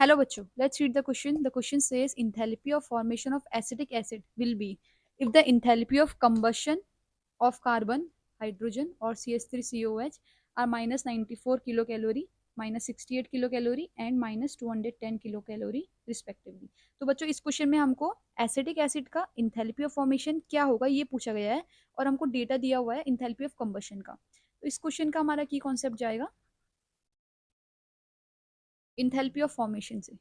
Hello बच्चों, let's read the question. The question says enthalpy of formation of acetic acid will be if the enthalpy of combustion of carbon, hydrogen or CH3COH are minus 94 kilocalorie, minus 68 kilocalorie and minus 210 kilocalorie respectively. तो बच्चों इस question में हमको acetic acid का enthalpy of formation क्या होगा ये पूछा गया है और हमको डेटा दिया हुआ है इंथैल्पी ऑफ कंबशन का। तो इस क्वेश्चन का हमारा की कॉन्सेप्ट जाएगा इंथैल्पी ऑफ फॉर्मेशन से।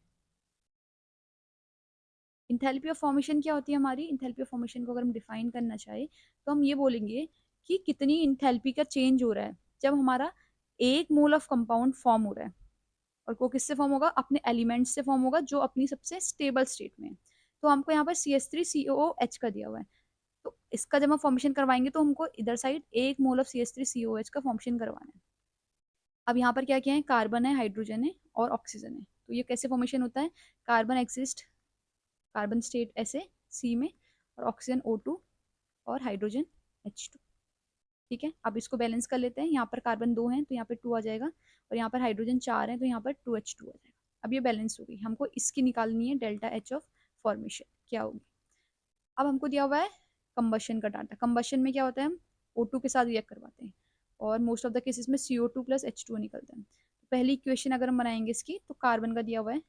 इंथैल्पी ऑफ फॉर्मेशन क्या होती है हमारी? इंथैल्पी ऑफ फॉर्मेशन को अगर हम डिफाइन करना चाहे तो हम ये बोलेंगे कि कितनी इंथैल्पी का चेंज हो रहा है जब हमारा एक मोल ऑफ कंपाउंड फॉर्म हो रहा है। और वो किससे फॉर्म होगा? अपने एलिमेंट्स से फॉर्म होगा जो अपनी सबसे स्टेबल स्टेट में है। तो हमको यहाँ पर CH3COOH का दिया हुआ है। तो इसका जब हम फॉर्मेशन करवाएंगे तो हमको इधर साइड एक मोल ऑफ CH3COH का फॉर्मेशन करवाना है। अब यहाँ पर क्या क्या है? कार्बन है, हाइड्रोजन है और ऑक्सीजन है। तो ये कैसे फॉर्मेशन होता है? कार्बन एक्सिस्ट, कार्बन स्टेट ऐसे सी में, और ऑक्सीजन O2 और हाइड्रोजन H2। ठीक है, अब इसको बैलेंस कर लेते हैं। यहाँ पर कार्बन 2 है तो यहाँ पे 2 आ जाएगा, और यहाँ पर हाइड्रोजन 4 है तो यहाँ पर 2H2 आ जाएगा। अब ये बैलेंस हो गई। हमको इसकी निकालनी है डेल्टा H ऑफ फॉर्मेशन क्या होगी। अब हमको दिया हुआ है कंबशन का डाटा। कंबशन में क्या होता है? हम O2 के साथ रिएक्ट करवाते हैं और मोस्ट ऑफ द केसेस में CO2 प्लस H2 निकलता है। तो पहली इक्वेशन अगर हम बनाएंगे इसकी, तो कार्बन का दिया हुआ है,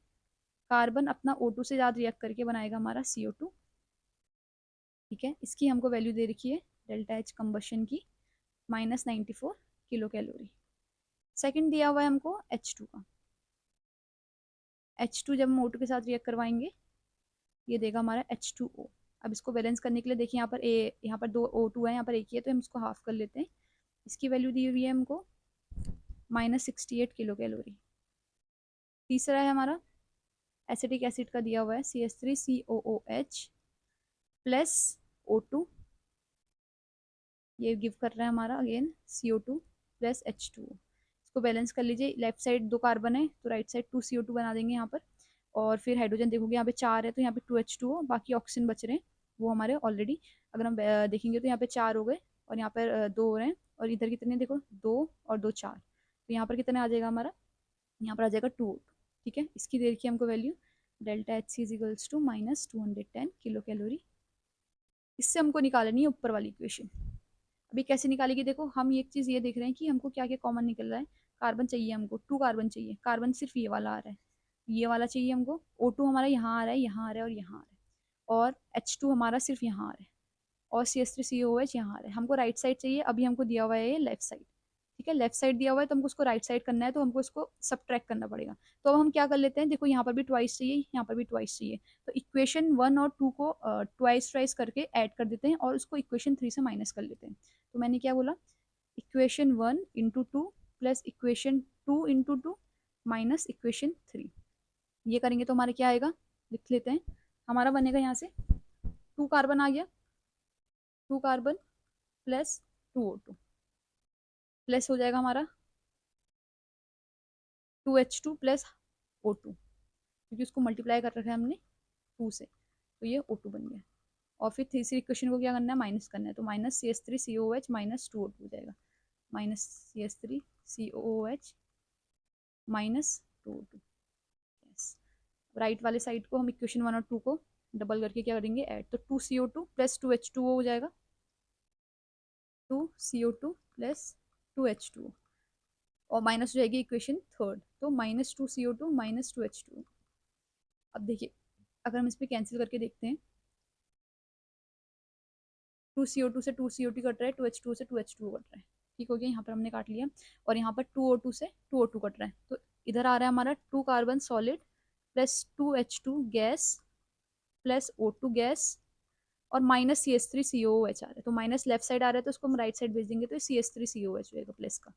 कार्बन अपना O2 से ज्यादा रिएक्ट करके बनाएगा हमारा CO2। ठीक है, इसकी हमको वैल्यू दे रखी है डेल्टा एच कंबशन की माइनस 94 किलो कैलोरी। सेकेंड दिया हुआ है हमको H2 का। H2 जब हम O2 के साथ रिएक्ट करवाएंगे ये देगा हमारा H2O। अब इसको बैलेंस करने के लिए देखिए यहाँ पर दो O2 है, यहाँ पर एक ही है तो हम इसको हाफ कर लेते हैं। इसकी वैल्यू दी हुई है हमको माइनस 68 किलो कैलोरी। तीसरा है हमारा एसिटिक एसिड का दिया हुआ है CH3COOH प्लस O2, ये गिव कर रहा है हमारा अगेन CO2 प्लस H2O। इसको बैलेंस कर लीजिए। लेफ्ट साइड 2 कार्बन है तो राइट साइड 2 CO2 बना देंगे यहाँ पर। और फिर हाइड्रोजन देखोगे यहाँ पे 4 है तो यहाँ पे 2H2O, बाकी ऑक्सीजन बच रहे हैं वो हमारे ऑलरेडी, अगर हम देखेंगे तो यहाँ पे 4 हो गए और यहाँ पर 2 हो रहे हैं। और इधर कितने देखो, 2 और 2 4, तो यहाँ पर कितने आ जाएगा हमारा? यहाँ पर आ जाएगा 2O2। ठीक है, इसकी दे रखी है हमको value delta H C equals to minus 210 kilo calorie. इससे हमको निकालनी है ऊपर वाली इक्वेशन। अभी कैसे निकालेगी? देखो हम एक चीज ये देख रहे हैं कि हमको क्या क्या कॉमन निकल रहा है। कार्बन चाहिए हमको, 2 कार्बन चाहिए। कार्बन सिर्फ ये वाला आ रहा है, ये वाला चाहिए हमको। O2 हमारा यहाँ आ रहा है, यहाँ आ रहा है और यहाँ आ रहा है। और H2 हमारा सिर्फ यहाँ आ रहा है और CH3COH यहाँ आ रहा है। हमको राइट साइड चाहिए, अभी हमको दिया हुआ है ये लेफ्ट साइड। ठीक है, लेफ्ट साइड दिया हुआ है तो हमको उसको राइट साइड करना है, तो हमको इसको सबट्रैक्ट करना पड़ेगा। तो अब हम क्या कर लेते हैं, देखो यहाँ पर भी ट्वाइस चाहिए, यहाँ पर भी ट्वाइस चाहिए। तो इक्वेशन 1 और 2 को ट्वाइस ट्वाइस करके ऐड कर देते हैं और उसको इक्वेशन 3 से माइनस कर लेते हैं। तो मैंने क्या बोला, equation 1 into 2 plus equation 2 into 2 minus equation 3। ये करेंगे तो हमारा क्या आएगा, लिख लेते हैं। हमारा बनेगा यहाँ से 2 कार्बन आ गया, 2 कार्बन प्लस 2O2 प्लस हो जाएगा हमारा 2H2 प्लस O2, क्योंकि उसको मल्टीप्लाई कर रखा है हमने 2 से, तो ये O2 बन गया। और फिर तीसरी इक्वेशन को क्या करना है, माइनस करना है। तो माइनस CH3COOH माइनस 2O2 हो जाएगा, minus CH3COOH minus 2O2। Yes, right वाले साइड को हम इक्वेशन 1 और 2 को डबल करके क्या करेंगे, ऐड। तो 2CO2 प्लस 2H2O हो जाएगा, 2CO2 प्लस 2H2O, और माइनस हो जाएगी इक्वेशन थर्ड, तो माइनस 2CO2 माइनस 2H2O। अब देखिए अगर हम इस पे कैंसिल करके देखते हैं, 2CO2 से 2CO2 कट रहा है, 2H2O से 2H2O कट रहा है। ठीक हो गया, यहाँ पर हमने काट लिया। और यहाँ पर 2O2 से 2O2 कट रहा है, तो इधर आ रहा है हमारा 2 carbon solid plus 2H2 gas plus O2 gas और माइनस CH3COOH आ रहा है। तो माइनस लेफ्ट साइड आ रहा है तो उसको हम राइट साइड भेज देंगे, तो CH3COOH होगा प्लस का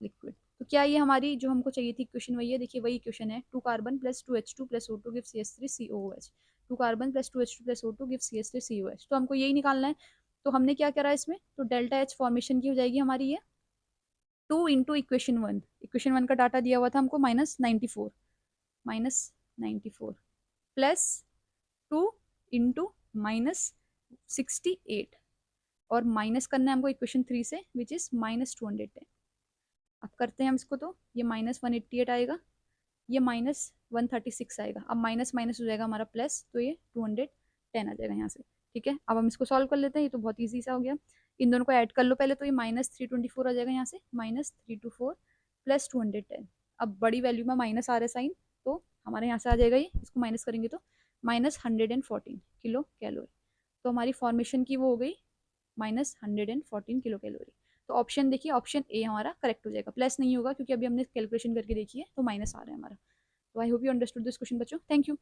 लिक्विड। तो क्या ये हमारी जो हमको चाहिए थी इक्वेशन वही है? देखिए वही इक्वेशन है, 2 carbon plus 2H2 plus O2 give CH3COOH। 2 carbon plus 2H2 plus O2 give CH3COH। तो हमको यही निकालना है। तो हमने क्या करा इसमें, तो डेल्टा एच फॉर्मेशन की हो जाएगी हमारी ये 2 इंटू इक्वेशन 1। इक्वेशन 1 का डाटा दिया हुआ था हमको माइनस 94 प्लस 2 इंटू -68, और माइनस करना है हमको इक्वेशन 3 से विच इज -210। अब करते हैं हम इसको, तो ये -188 आएगा ये -136 आएगा। अब माइनस माइनस हो जाएगा हमारा प्लस, तो ये 210 आ जाएगा यहाँ से। ठीक है, अब हम इसको सॉल्व कर लेते हैं, ये तो बहुत ईजी सा हो गया। इन दोनों को ऐड कर लो पहले, तो ये -324 आ जाएगा यहाँ से, -324 प्लस 210। अब बड़ी वैल्यू में माइनस आ रहा है साइन, तो हमारे यहाँ से आ जाएगा ये, इसको माइनस करेंगे तो -114 किलो कैलोरी। तो हमारी फॉर्मेशन की वो हो गई -114 किलो कैलोरी। तो ऑप्शन देखिए, ऑप्शन ए हमारा करेक्ट हो जाएगा। प्लस नहीं होगा क्योंकि अभी हमने कैलकुलेशन करके देखी है, तो माइनस आ रहा है हमारा। तो I hope you understood this question बच्चों। Thank you.